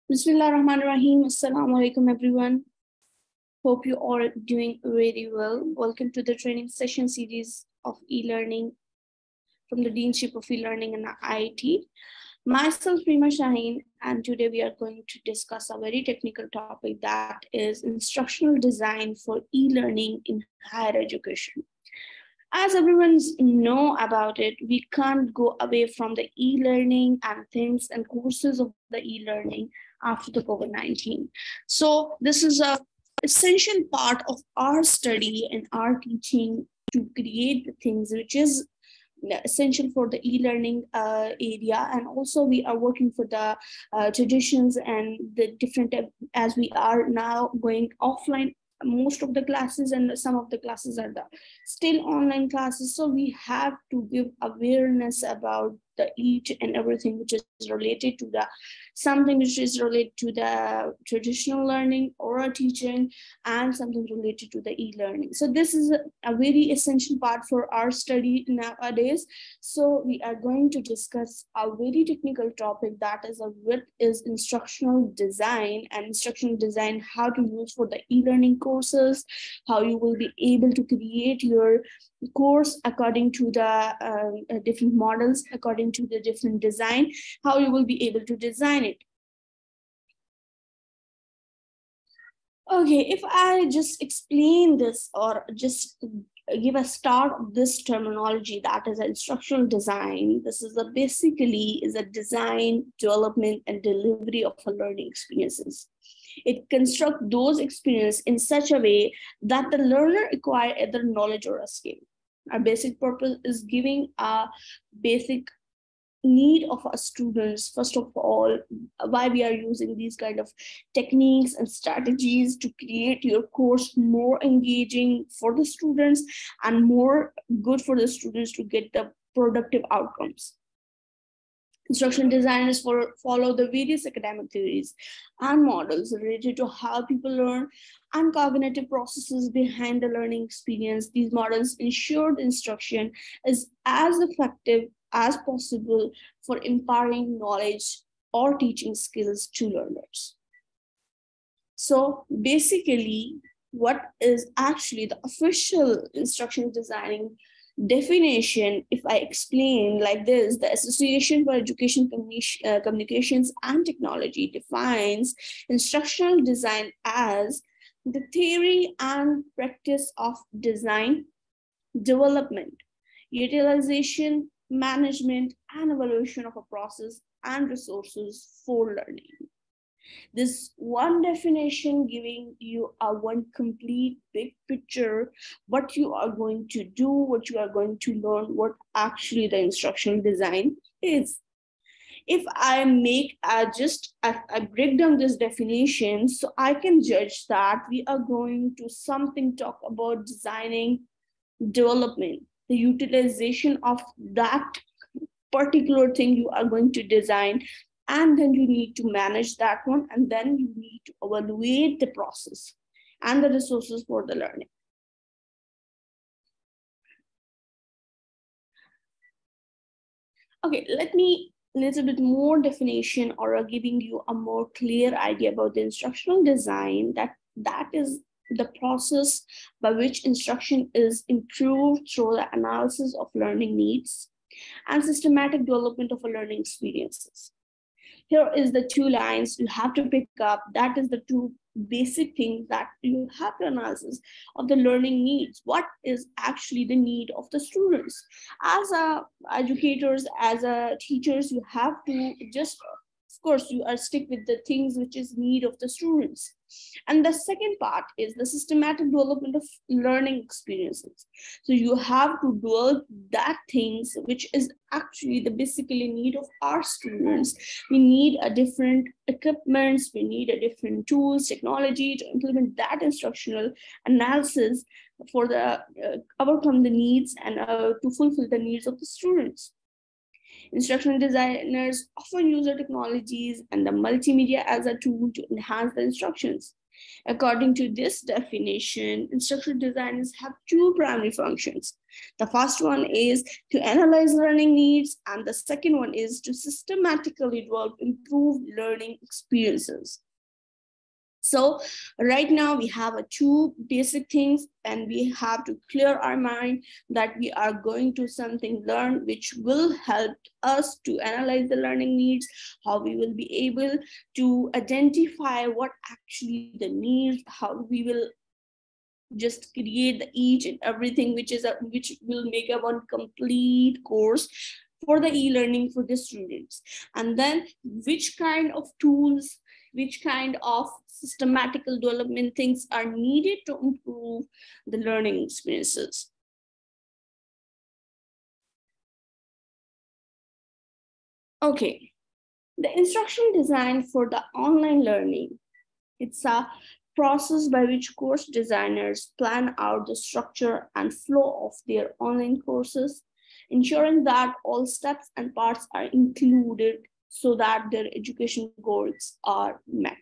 Bismillah Rahman Rahim. Assalamu alaikum, everyone. Hope you are doing very well. Welcome to the training session series of e-learning from the Deanship of E-Learning and IIT. Myself, Reema Shaheen, and today we are going to discuss a very technical topic, that is instructional design for e-learning in higher education. As everyone know about it, we can't go away from the e-learning and things and courses of the e-learning after the COVID-19. So this is a essential part of our study and our teaching to create the things which is essential for the e-learning area. And also we are working for the traditions and the different, as we are now going offline most of the classes, and some of the classes are still online classes. So we have to give awareness about the each and everything which is related to the something which is related to the traditional learning or a teaching, and something related to the e-learning. So this is a very essential part for our study nowadays. So we are going to discuss a very technical topic, that is what is instructional design, and instructional design how to use for the e-learning courses, how you will be able to create your course according to the different models, according to the different design, how you will be able to design it. Okay, if I just explain this or just give a start of this terminology, that is instructional design. This is basically a design, development, and delivery of a learning experiences. It constructs those experiences in such a way that the learner acquire either knowledge or a skill. Our basic purpose is giving a basic need of our students. First of all, why we are using these kind of techniques and strategies to create your course more engaging for the students and more good for the students to get the productive outcomes. Instruction designers follow the various academic theories and models related to how people learn and cognitive processes behind the learning experience. These models ensure the instruction is as effective as possible for imparting knowledge or teaching skills to learners. So basically, what is actually the official instruction designing definition, if I explain like this: the Association for Education Communications and Technology defines instructional design as the theory and practice of design, development, utilization, management, and evaluation of a process and resources for learning. This one definition giving you a one complete big picture, what you are going to do, what you are going to learn, what actually the instructional design is. If I make I break down this definition, so I can judge that we are going to something talk about designing, development, the utilization of that particular thing you are going to design, and then you need to manage that one, and then you need to evaluate the process and the resources for the learning. Okay, let me a little bit more definition or giving you a more clear idea about the instructional design. That is the process by which instruction is improved through the analysis of learning needs and systematic development of a learning experiences. Here is the two lines you have to pick up. That is the two basic things that you have to analysis of the learning needs. What is actually the need of the students? As educators, as teachers, you have to just, of course, you are stick with the things which is need of the students. And the second part is the systematic development of learning experiences. So you have to develop that things which is actually the basically need of our students. We need a different equipments, we need a different tools, technology to implement that instructional analysis for the overcome the needs and to fulfill the needs of the students. Instructional designers often use the technologies and the multimedia as a tool to enhance the instructions. According to this definition, instructional designers have two primary functions. The first one is to analyze learning needs, and the second one is to systematically develop improved learning experiences. So right now we have two basic things, and we have to clear our mind that we are going to something learn which will help us to analyze the learning needs, how we will be able to identify what actually the needs, how we will just create the each and everything which will make a one complete course for the e-learning for the students, and then which kind of tools, which kind of systematical development things are needed to improve the learning experiences. Okay, the instructional design for the online learning, it's a process by which course designers plan out the structure and flow of their online courses, ensuring that all steps and parts are included so that their education goals are met.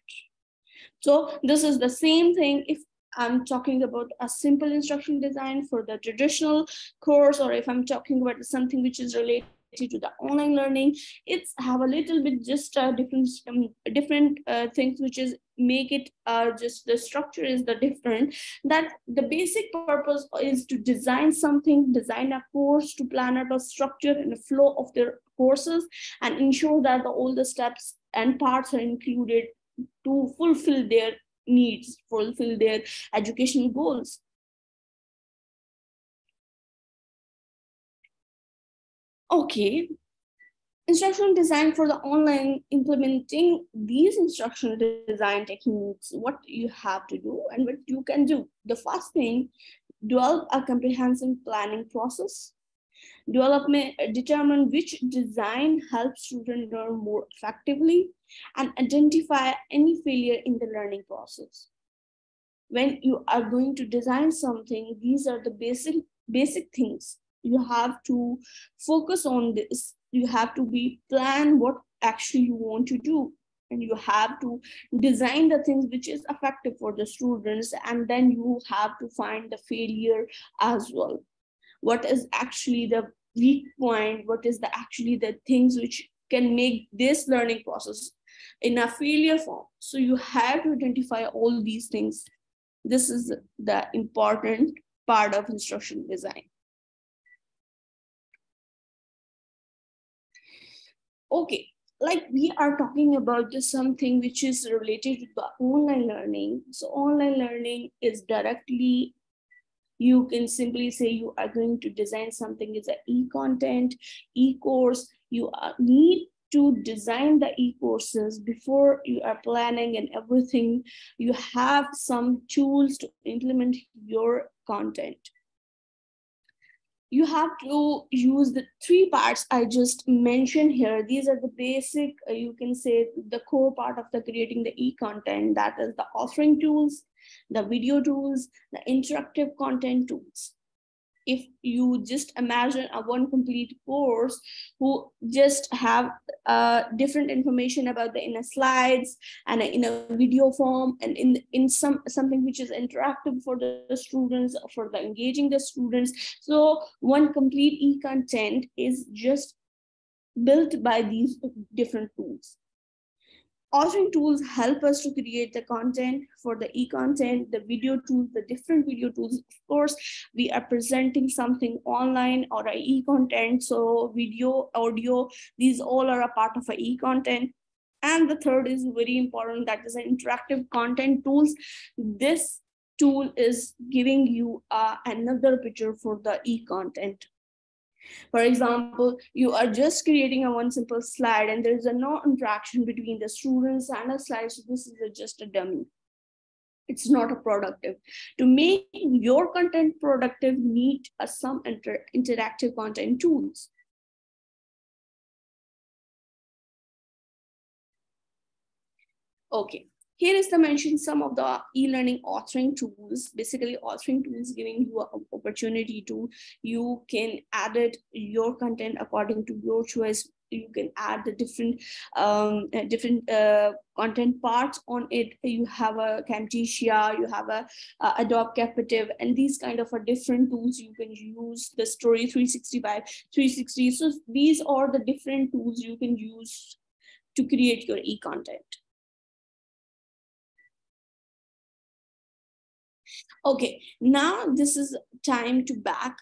So this is the same thing if I'm talking about a simple instruction design for the traditional course, or if I'm talking about something which is related to the online learning, it's have a little bit just different things which is make it just the structure is the different, that the basic purpose is to design something, design a course, to plan out a structure and a flow of their courses, and ensure that all the steps and parts are included to fulfill their needs, fulfill their educational goals. Okay, instructional design for the online, implementing these instructional design techniques, what you have to do and what you can do. The first thing, develop a comprehensive planning process. Determine which design helps students learn more effectively, and identify any failure in the learning process. When you are going to design something, these are the basic things. You have to focus on this. You have to be plan what actually you want to do, and you have to design the things which is effective for the students, and then you have to find the failure as well. What is actually the weak point, what is the actually the things which can make this learning process in a failure form. So you have to identify all these things. This is the important part of instructional design. Okay, like we are talking about this something which is related to the online learning. So online learning is directly, you can simply say you are going to design something as an e-content, e-course. You need to design the e-courses before you are planning and everything. You have some tools to implement your content. You have to use the three parts I just mentioned here. These are the basic, you can say the core part of the creating the e-content, that is the authoring tools, the video tools, the interactive content tools. If you just imagine a one complete course who just have different information about the inner slides and in a video form, and in something which is interactive for the students, for the engaging the students. So one complete e-content is just built by these different tools. Authoring tools help us to create the content for the e-content, the video tools, the different video tools. Of course, we are presenting something online or a e-content, so video, audio, these all are a part of a e-content. And the third is very important, that is an interactive content tools. This tool is giving you another picture for the e-content. For example, you are just creating a one simple slide and there's a no interaction between the students and a slide. So this is just a dummy. It's not a productive. To make your content productive, need some interactive content tools. Okay. Here is the mention some of the e-learning authoring tools. Basically, authoring tools giving you an opportunity to, you can edit your content according to your choice. you can add the different content parts on it. You have a Camtasia, you have a Adobe Captive, and these kind of different tools you can use, the Story 365, 360. So these are the different tools you can use to create your e-content. Okay, now this is time to back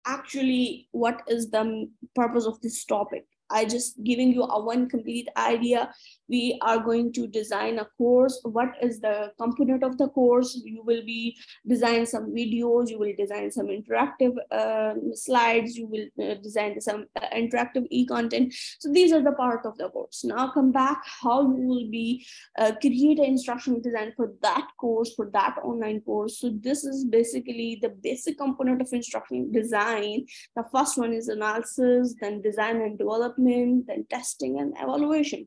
actually what is the purpose of this topic. I just giving you a one complete idea. We are going to design a course. What is the component of the course? You will be design some videos, you will design some interactive slides, you will design some interactive e-content. So these are the part of the course. Now come back how you will be create an instructional design for that course, for that online course. So this is basically the basic component of instructional design. The first one is analysis, then design and development, then testing and evaluation.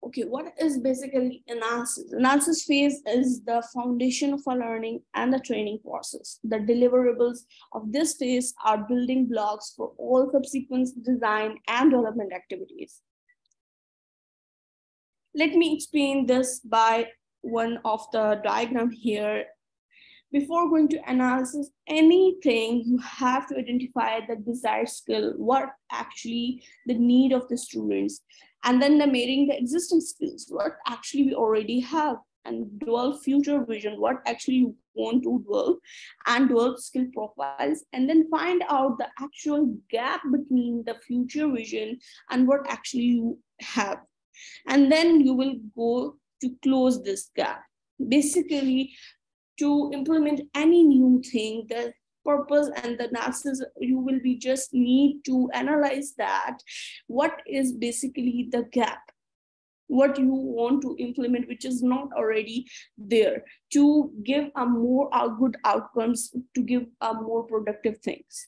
Okay, what is basically analysis? Analysis phase is the foundation of a learning and the training process. The deliverables of this phase are building blocks for all subsequent design and development activities. Let me explain this by one of the diagram here. Before going to analysis anything, you have to identify the desired skill, what actually the need of the students, and then the marrying the existing skills, what actually we already have, and develop future vision, what actually you want to develop, and develop skill profiles, and then find out the actual gap between the future vision and what actually you have. And then you will go to close this gap. Basically, to implement any new thing, the purpose and the analysis, you will be just need to analyze that what is basically the gap, what you want to implement which is not already there, to give a more good outcomes, to give a more productive things.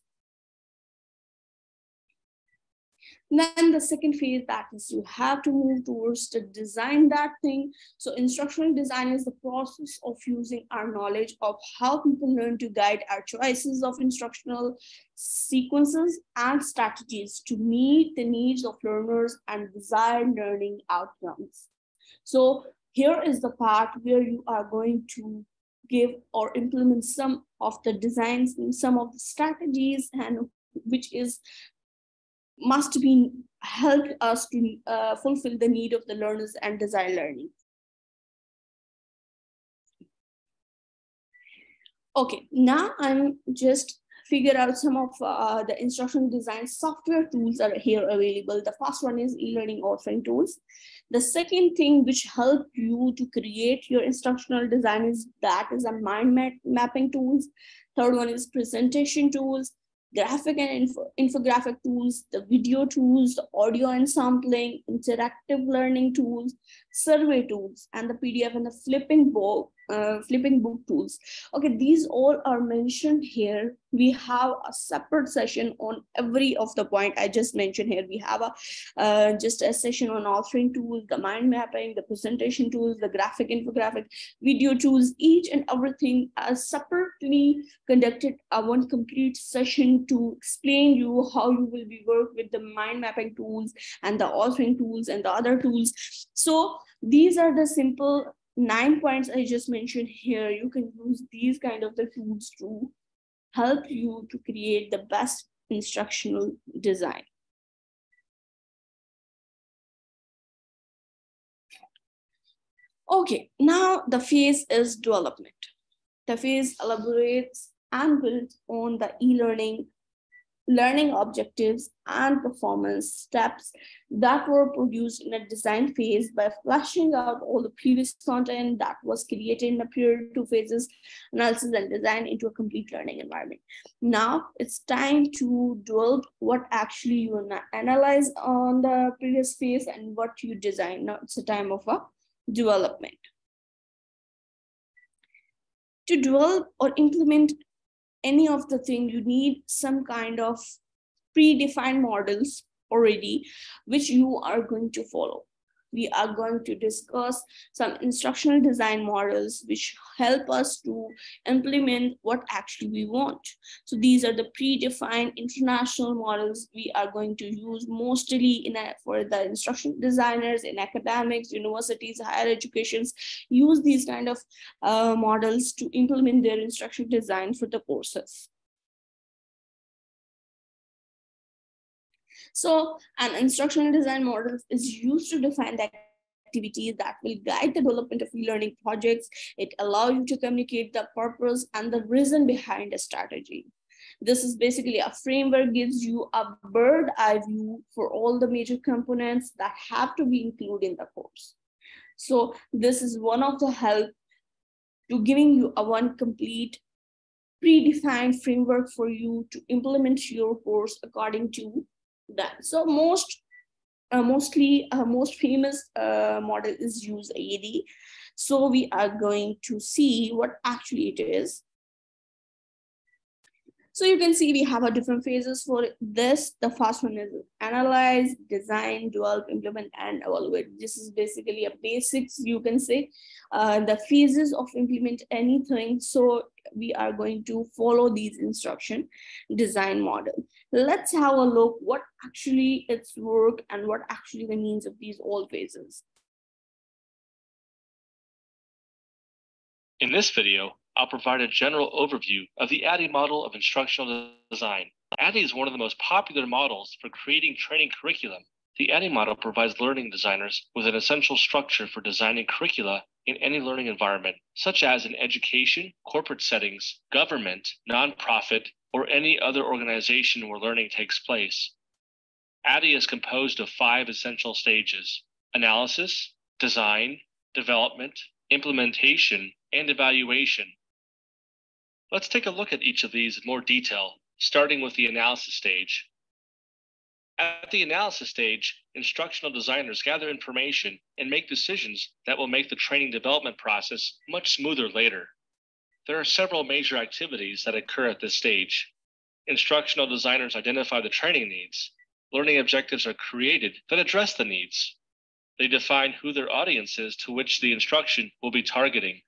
Then the second phase, that is you have to move towards to design that thing. So instructional design is the process of using our knowledge of how people learn to guide our choices of instructional sequences and strategies to meet the needs of learners and desired learning outcomes. So here is the part where you are going to give or implement some of the designs, some of the strategies, and which is must be help us to fulfill the need of the learners and desired learning. Okay, now I'm just figure out some of the instructional design software tools are here available. The first one is eLearning authoring tools. The second thing which help you to create your instructional design is a mind mapping tools. Third one is presentation tools, graphic and infographic tools, the video tools, the audio and sampling, interactive learning tools, survey tools, and the PDF and the flipping book tools. Okay, these all are mentioned here. We have a separate session on every of the point I just mentioned here. We have just a session on authoring tools, the mind mapping, the presentation tools, the graphic infographic, video tools, each and everything separately conducted one complete session to explain you how you will be work with the mind mapping tools and the authoring tools and the other tools. So these are the simple 9 points I just mentioned here. You can use these kind of the tools to help you to create the best instructional design. Okay, now the phase is development. The phase elaborates and builds on the e-learning learning objectives and performance steps that were produced in a design phase by fleshing out all the previous content that was created in the prior two phases, analysis and design, into a complete learning environment. Now it's time to develop what actually you analyze on the previous phase and what you design. Now it's a time of a development. To develop or implement any of the thing, you need some kind of predefined models already, which you are going to follow. we are going to discuss some instructional design models which help us to implement what actually we want. So these are the predefined international models we are going to use mostly for the instructional designers in academics, universities, higher educations use these kind of models to implement their instructional design for the courses. So an instructional design model is used to define the activities that will guide the development of e-learning projects. It allows you to communicate the purpose and the reason behind a strategy. This is basically a framework, gives you a bird eye view for all the major components that have to be included in the course. So this is one of the help to giving you a one complete predefined framework for you to implement your course according to that. So most famous model is use AD. So we are going to see what actually it is. So you can see we have a different phases for this. The first one is analyze, design, develop, implement, and evaluate. This is basically a basics, you can say, the phases of implement anything. So we are going to follow these instruction design model. Let's have a look what actually its work and what actually the means of these all phases. In this video, I'll provide a general overview of the ADDIE model of instructional design. ADDIE is one of the most popular models for creating training curriculum. The ADDIE model provides learning designers with an essential structure for designing curricula in any learning environment, such as in education, corporate settings, government, nonprofit, or any other organization where learning takes place. ADDIE is composed of 5 essential stages: analysis, design, development, implementation, and evaluation. Let's take a look at each of these in more detail, starting with the analysis stage. At the analysis stage, instructional designers gather information and make decisions that will make the training development process much smoother later. There are several major activities that occur at this stage. Instructional designers identify the training needs. Learning objectives are created that address the needs. They define who their audience is to which the instruction will be targeting.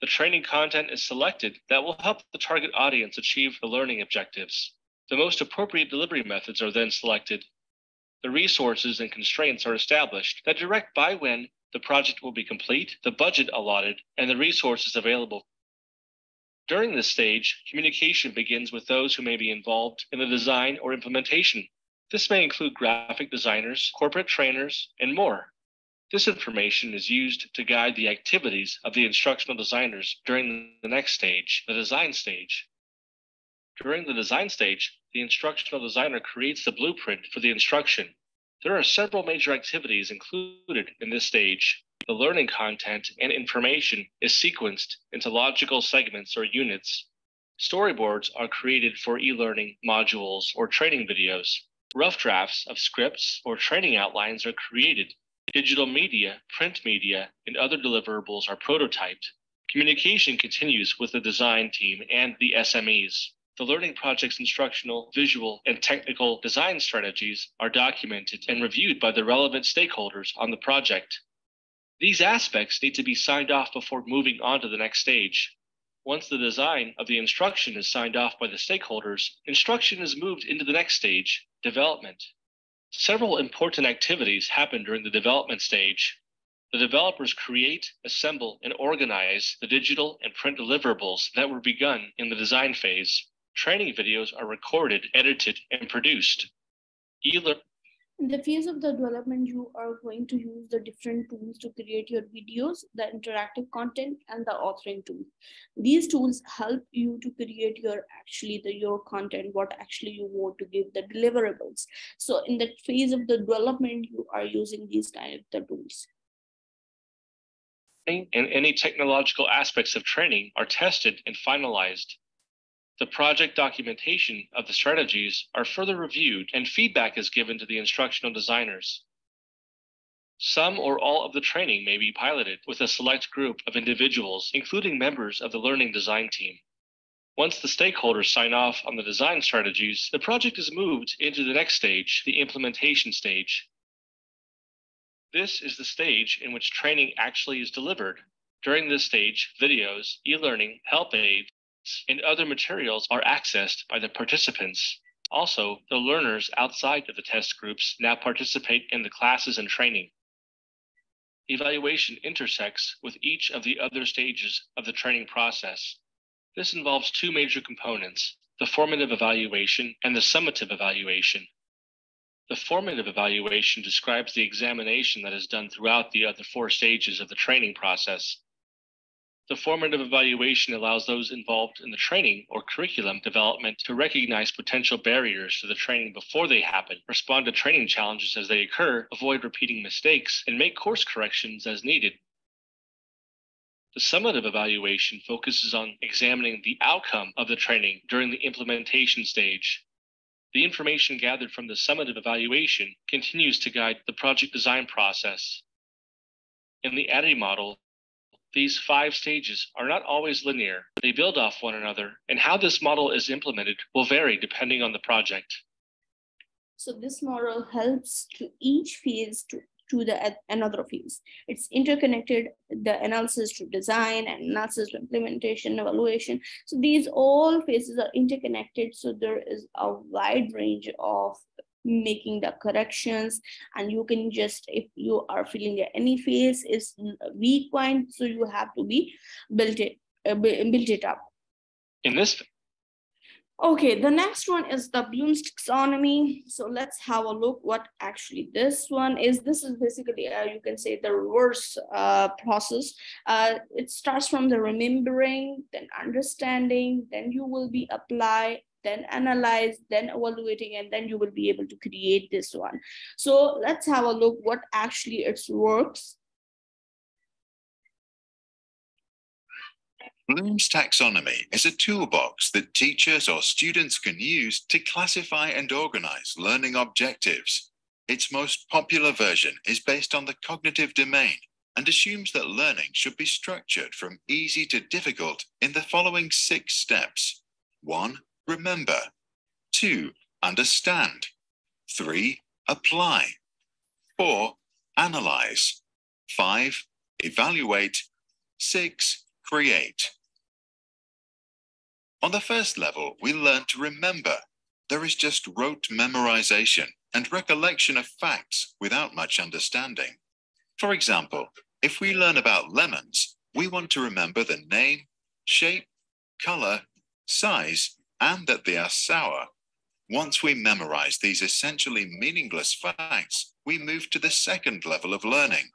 The training content is selected that will help the target audience achieve the learning objectives. The most appropriate delivery methods are then selected. The resources and constraints are established that direct by when the project will be complete, the budget allotted, and the resources available. During this stage, communication begins with those who may be involved in the design or implementation. This may include graphic designers, corporate trainers, and more. This information is used to guide the activities of the instructional designers during the next stage, the design stage. During the design stage, the instructional designer creates the blueprint for the instruction. There are several major activities included in this stage. The learning content and information is sequenced into logical segments or units. Storyboards are created for e-learning modules or training videos. Rough drafts of scripts or training outlines are created. Digital media, print media, and other deliverables are prototyped. Communication continues with the design team and the SMEs. The learning project's instructional, visual, and technical design strategies are documented and reviewed by the relevant stakeholders on the project. These aspects need to be signed off before moving on to the next stage. Once the design of the instruction is signed off by the stakeholders, instruction is moved into the next stage, development. Several important activities happen during the development stage. The developers create, assemble, and organize the digital and print deliverables that were begun in the design phase. Training videos are recorded, edited, and produced. In the phase of the development, you are going to use the different tools to create your videos, the interactive content, and the authoring tools. These tools help you to create your content, what actually you want to give the deliverables. So in the phase of the development, you are using these kind of the tools. And any technological aspects of training are tested and finalized. The project documentation of the strategies are further reviewed and feedback is given to the instructional designers. Some or all of the training may be piloted with a select group of individuals, including members of the learning design team. Once the stakeholders sign off on the design strategies, the project is moved into the next stage, the implementation stage. This is the stage in which training actually is delivered. During this stage, videos, e-learning, help aids, and other materials are accessed by the participants. Also, the learners outside of the test groups now participate in the classes and training. Evaluation intersects with each of the other stages of the training process. This involves two major components, the formative evaluation and the summative evaluation. The formative evaluation describes the examination that is done throughout the other four stages of the training process. The formative evaluation allows those involved in the training or curriculum development to recognize potential barriers to the training before they happen, respond to training challenges as they occur, avoid repeating mistakes, and make course corrections as needed. The summative evaluation focuses on examining the outcome of the training during the implementation stage. The information gathered from the summative evaluation continues to guide the project design process. In the ADDIE model, these 5 stages are not always linear. They build off one another, and how this model is implemented will vary depending on the project. So this model helps to each phase to the another phase. It's interconnected, the analysis to design and analysis to implementation, evaluation. So these all phases are interconnected. So there is a wide range of making the corrections, and you can just, if you are feeling that any phase is weak point, so you have to be build it up. In this Okay, the next one is the Bloom's taxonomy. So let's have a look what actually this one is. This is basically, you can say, the reverse process. It starts from the remembering, then understanding, then you will be apply, then analyze, then evaluating, and then you will be able to create this one. So let's have a look what actually it works. Bloom's taxonomy is a toolbox that teachers or students can use to classify and organize learning objectives. Its most popular version is based on the cognitive domain and assumes that learning should be structured from easy to difficult in the following 6 steps. 1. Remember. 2. Understand. 3. Apply. 4. Analyze. 5. Evaluate. 6. Create. On the first level, we learn to remember. There is just rote memorization and recollection of facts without much understanding. For example, if we learn about lemons, we want to remember the name, shape, color, size, and that they are sour. Once we memorize these essentially meaningless facts, we move to the second level of learning.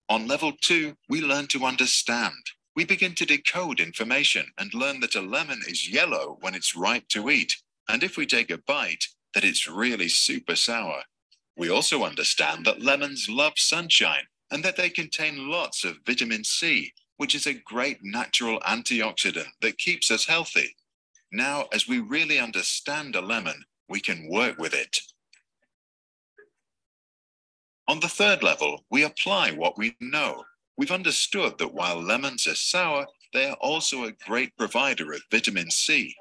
On level 2, we learn to understand. We begin to decode information and learn that a lemon is yellow when it's ripe to eat, and if we take a bite, that it's really super sour. We also understand that lemons love sunshine and that they contain lots of vitamin C, which is a great natural antioxidant that keeps us healthy. Now, as we really understand a lemon, we can work with it. On the third level, we apply what we know. We've understood that while lemons are sour, they are also a great provider of vitamin C.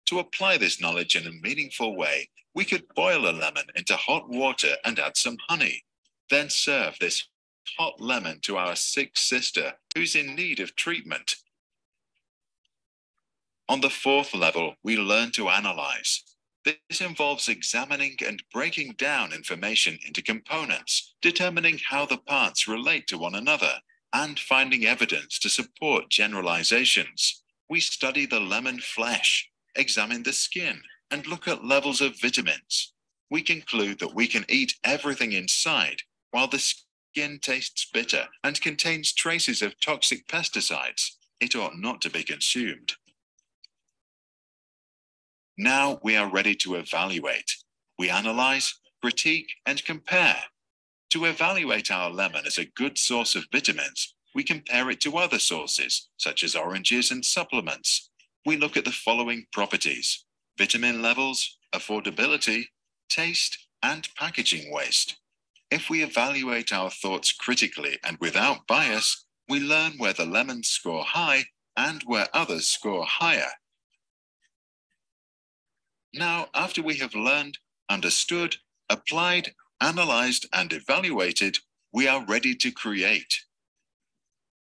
To apply this knowledge in a meaningful way, we could boil a lemon into hot water and add some honey. Then serve this hot lemon to our sick sister who's in need of treatment. On the fourth level, we learn to analyze. This involves examining and breaking down information into components, determining how the parts relate to one another, and finding evidence to support generalizations. We study the lemon flesh, examine the skin, and look at levels of vitamins. We conclude that we can eat everything inside, while the skin tastes bitter and contains traces of toxic pesticides. It ought not to be consumed. Now we are ready to evaluate. We analyze, critique, and compare. To evaluate our lemon as a good source of vitamins, we compare it to other sources, such as oranges and supplements. We look at the following properties: vitamin levels, affordability, taste, and packaging waste. If we evaluate our thoughts critically and without bias, we learn where the lemons score high and where others score higher. Now, after we have learned, understood, applied, analyzed and evaluated, we are ready to create.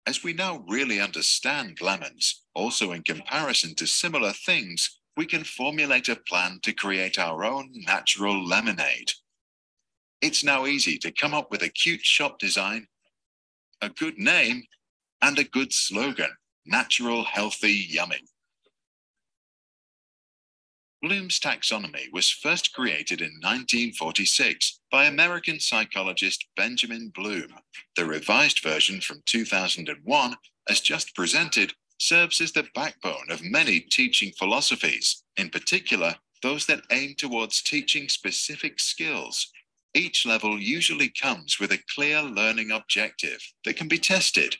As we now really understand lemons, also in comparison to similar things, we can formulate a plan to create our own natural lemonade. It's now easy to come up with a cute shop design, a good name, and a good slogan: natural, healthy, yummy. Bloom's taxonomy was first created in 1946 by American psychologist Benjamin Bloom. The revised version from 2001, as just presented, serves as the backbone of many teaching philosophies, in particular, those that aim towards teaching specific skills. Each level usually comes with a clear learning objective that can be tested.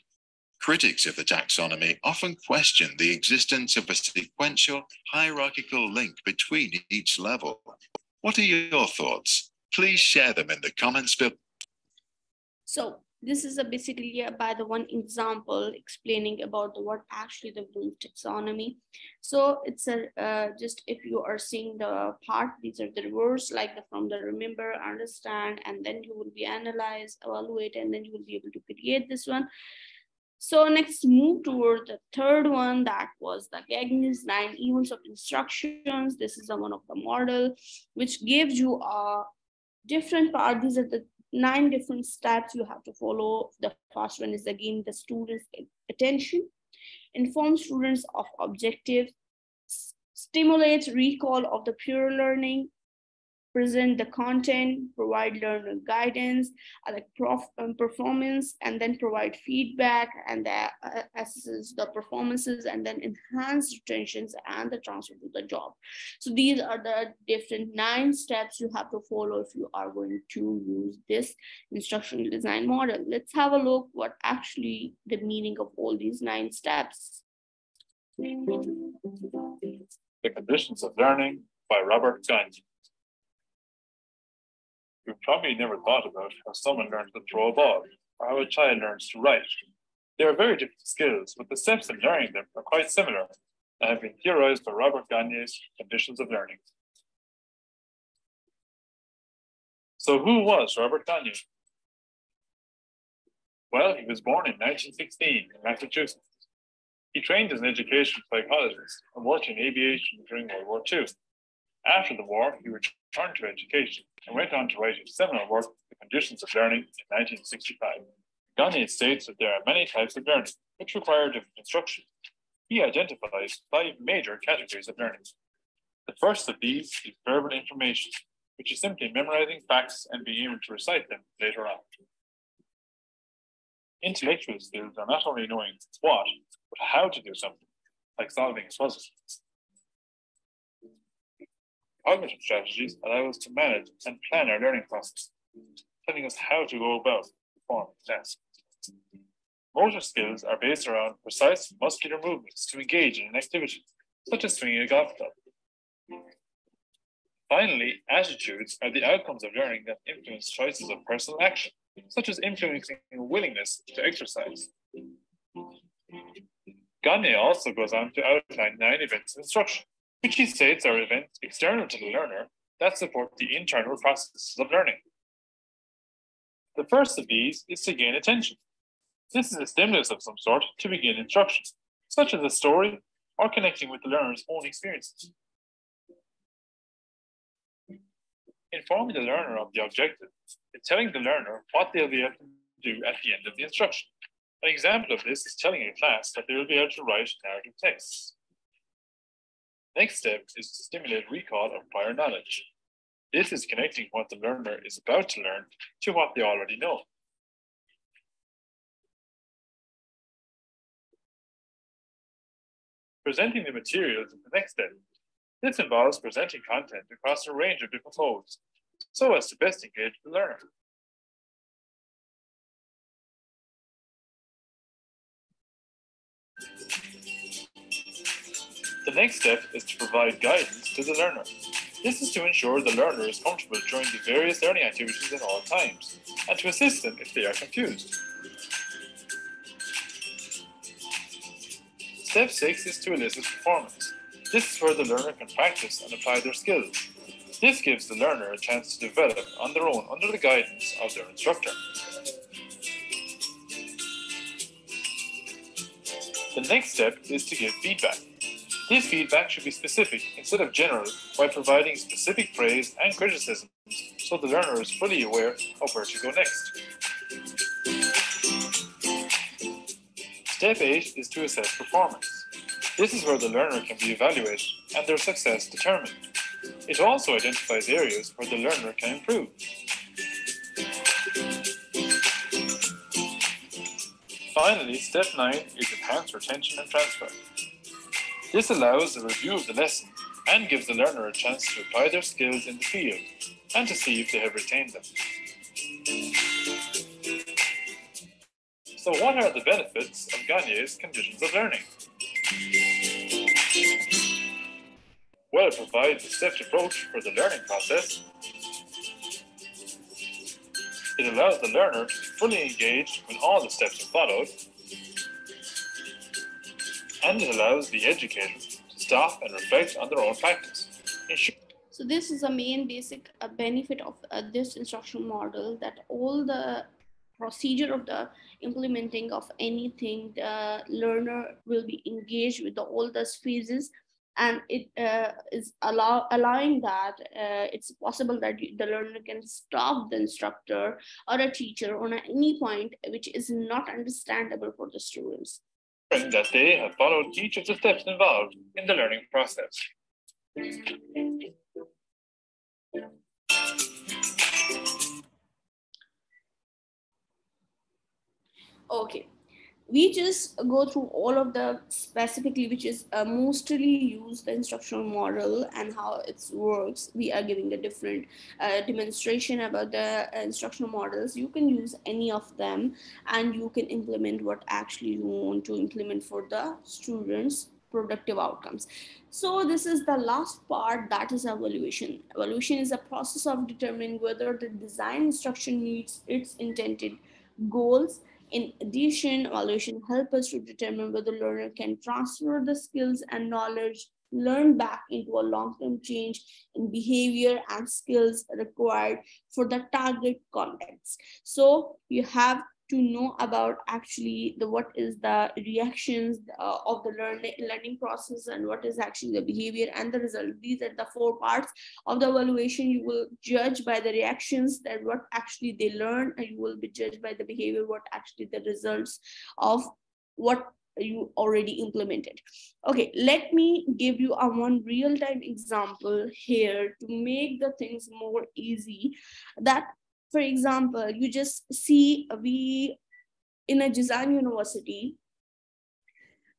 Critics of the taxonomy often question the existence of a sequential, hierarchical link between each level. What are your thoughts? Please share them in the comments below. So this is basically by the one example explaining about what actually the Bloom's taxonomy. So it's just if you are seeing the part, these are the words like from the remember, understand, and then you will be analyze, evaluate, and then you will be able to create this one. So next, move toward the third one, that was the Gagne's 9 events of instructions. This is one of the model, which gives you a different part. These are the 9 different steps you have to follow. The first one is again the student's attention, inform students of objectives, stimulate recall of the pure learning, present the content, provide learner guidance, like performance, and then provide feedback, and assess the performances, and then enhance retentions and the transfer to the job. So these are the different 9 steps you have to follow if you are going to use this instructional design model. Let's have a look what actually the meaning of all these 9 steps. The Conditions of Learning by Robert Gagne. You've probably never thought about how someone learns to throw a ball or how a child learns to write. They are very different skills, but the steps in learning them are quite similar and have been theorized by Robert Gagne's Conditions of Learning. So who was Robert Gagne? Well, he was born in 1916 in Massachusetts. He trained as an education psychologist and worked in aviation during World War II. After the war, he returned to education and went on to write his seminal work, The Conditions of Learning, in 1965. Gagne states that there are many types of learning which require different instruction. He identifies 5 major categories of learning. The first of these is verbal information, which is simply memorizing facts and being able to recite them later on. Intellectual skills are not only knowing what, but how to do something, like solving a puzzle. Cognitive strategies allow us to manage and plan our learning process, telling us how to go about performing tasks. Motor skills are based around precise muscular movements to engage in an activity, such as swinging a golf club. Finally, attitudes are the outcomes of learning that influence choices of personal action, such as influencing a willingness to exercise. Gagne also goes on to outline 9 events of instruction, which he states are events external to the learner that support the internal processes of learning. The first of these is to gain attention. This is a stimulus of some sort to begin instruction, such as a story or connecting with the learner's own experiences. Informing the learner of the objective is telling the learner what they'll be able to do at the end of the instruction. An example of this is telling a class that they will be able to write narrative texts. Next step is to stimulate recall of prior knowledge. This is connecting what the learner is about to learn to what they already know. Presenting the materials is the next step. This involves presenting content across a range of different modes, so as to best engage the learner. The next step is to provide guidance to the learner. This is to ensure the learner is comfortable during the various learning activities at all times, and to assist them if they are confused. Step 6 is to elicit performance. This is where the learner can practice and apply their skills. This gives the learner a chance to develop on their own under the guidance of their instructor. The next step is to give feedback. This feedback should be specific instead of general by providing specific praise and criticism so the learner is fully aware of where to go next. Step 8 is to assess performance. This is where the learner can be evaluated and their success determined. It also identifies areas where the learner can improve. Finally, step 9 is enhanced retention and transfer. This allows a review of the lesson and gives the learner a chance to apply their skills in the field and to see if they have retained them. So what are the benefits of Gagne's conditions of learning? Well, it provides a stepped approach for the learning process. It allows the learner to be fully engaged when all the steps are followed. And it allows the educator to stop and reflect on their own practice. So this is a main basic benefit of this instructional model, that all the procedure of the implementing of anything, the learner will be engaged with all those phases, and it is allowing that it's possible that the learner can stop the instructor or a teacher on any point which is not understandable for the students. That they have followed each of the steps involved in the learning process. Okay, we just go through all of the specifically which is mostly use the instructional model and how it works. We are giving a different demonstration about the instructional models. You can use any of them and you can implement what actually you want to implement for the students' productive outcomes. So this is the last part, that is evaluation. Evaluation is a process of determining whether the design instruction meets its intended goals. In addition, evaluation helps us to determine whether the learner can transfer the skills and knowledge learned back into a long-term change in behavior and skills required for the target context. So you have to know about actually what is the reactions of the learning process and what is actually the behavior and the result. These are the 4 parts of the evaluation. You will judge by the reactions that what actually they learn, and you will be judged by the behavior, what actually the results of what you already implemented. Okay, let me give you a one real-time example here to make the things more easy. That, for example, you just see we in a design university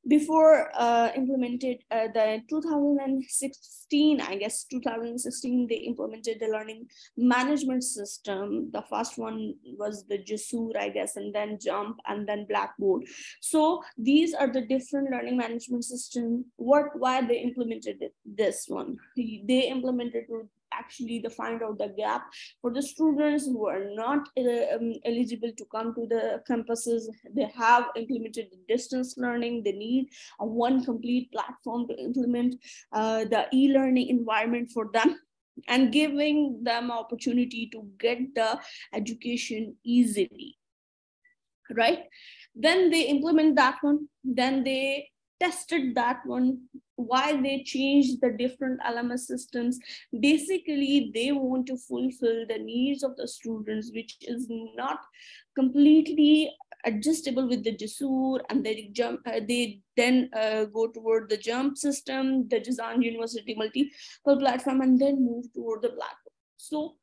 before implemented the 2016, I guess 2016, they implemented the learning management system. The first one was the Jasur, I guess, and then Jump, and then Blackboard. So these are the different learning management system. Why they implemented this one? They implemented to actually to find out the gap for the students who are not eligible to come to the campuses. They have implemented distance learning. They need a one complete platform to implement the e-learning environment for them and giving them opportunity to get the education easily, right? Then they implement that one, then they tested that one. Why they changed the different LMS systems? Basically, they want to fulfill the needs of the students, which is not completely adjustable with the Jasur, and they jump. They then go toward the Jump system, the Design University multiple platform, and then move toward the Blackboard. So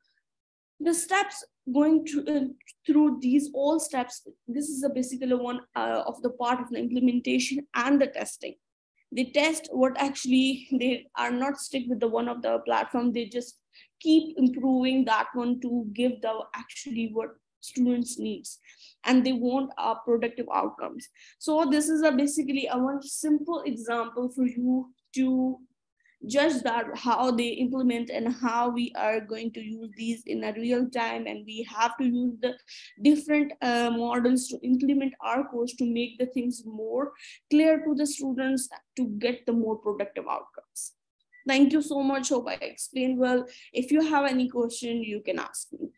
the steps going through these all steps, this is basically one of the part of the implementation and the testing. They test what actually they are not stick with the one of the platform. They just keep improving that one to give the actually what students needs, and they want productive outcomes. So this is basically a one simple example for you to judge that how they implement and how we are going to use these in a real time, and we have to use the different models to implement our course to make the things more clear to the students to get the more productive outcomes. Thank you so much. Hope I explained well. If you have any question, you can ask me.